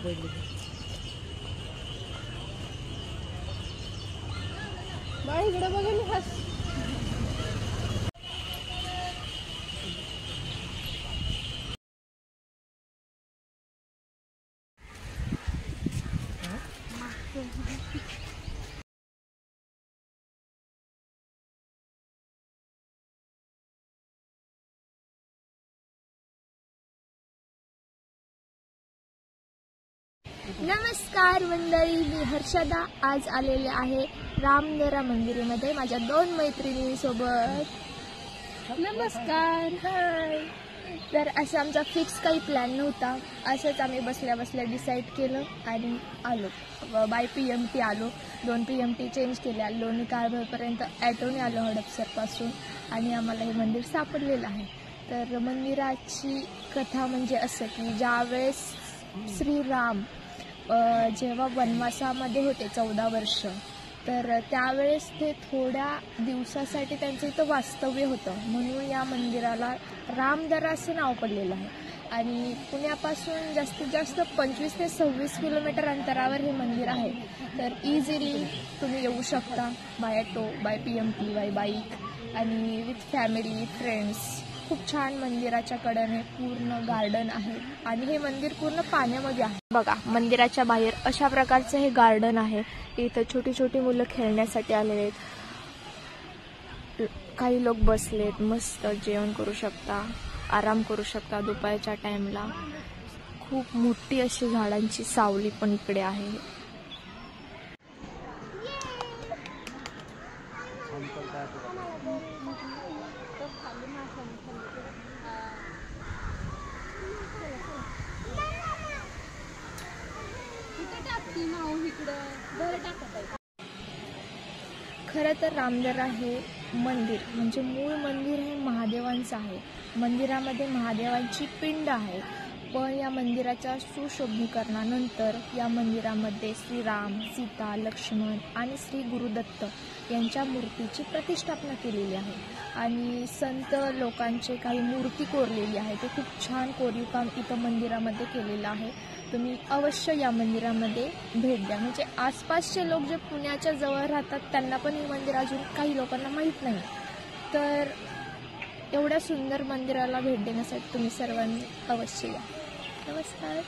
पडली. बाई इकडे बघा ना हस. नमस्कार मंडळी, मी हर्षदा आज आलेले आहे रामदरा मंदिरामध्ये माझ्या 2 मैत्रिणींसोबत. नमस्कार. हाय. तर असं आमचा फिक्स काही प्लॅन नव्हता, असंच आम्ही बसल्या बसल्या डिसाईड केलं आणि आलो. बाय PMT आलो. 2 PMT चेंज केल्या. लोणी काळभोरपर्यंत ॲटोने आलो हडपसरपासून आणि आम्हाला हे मंदिर सापडलेलं आहे. तर मंदिराची कथा म्हणजे असं की ज्यावेळेस श्रीराम जेव्हा वनवासामध्ये होते 14 वर्ष, तर त्यावेळेस ते थोड्या दिवसासाठी त्यांचं इथं वास्तव्य होतं, म्हणून या मंदिराला रामदरा असं नाव पडलेलं आहे. आणि पुण्यापासून जास्तीत जास्त 25 ते 26 किलोमीटर अंतरावर हे मंदिर आहे. तर इझिली तुम्ही येऊ शकता by auto, by PMT, by bike आणि विथ फॅमिली, फ्रेंड्स. खूप छान मंदिराच्या कडेने पूर्ण गार्डन आहे आणि हे मंदिर पूर्ण पाण्यामध्ये आहे. बघा, मंदिराच्या बाहेर अशा प्रकारचं हे गार्डन आहे. इथं छोटी छोटी मुलं खेळण्यासाठी आलेले आहेत. काही लोक बसलेत, मस्त जेवण करू शकता, आराम करू शकता दुपारच्या टाइमला. खूप मोठी अशी झाडांची सावली पण इकडे आहे. खरं तर रामदरा हे मंदिर म्हणजे मूळ मंदिर हे महादेवांचं आहे. मंदिरामध्ये महादेवांची पिंड आहे. पण या मंदिराच्या सुशोभीकरणानंतर या मंदिरामध्ये श्रीराम, सीता, लक्ष्मण आणि श्री गुरुदत्त यांच्या मूर्तीची प्रतिष्ठापना केलेली आहे. आणि संत लोकांचे काही मूर्ती कोरलेली आहे. ते खूप छान कोरीव काम इथं मंदिरामध्ये केलेलं आहे. तुम्ही अवश्य या मंदिरामध्ये भेट द्या. म्हणजे आसपासचे लोक जे पुण्याच्या जवळ राहतात त्यांना पण हे मंदिर अजून काही लोकांना माहीत नाही. तर एवढ्या सुंदर मंदिराला भेट देण्यासाठी तुम्ही सर्वांनी अवश्य या. नमस्कार.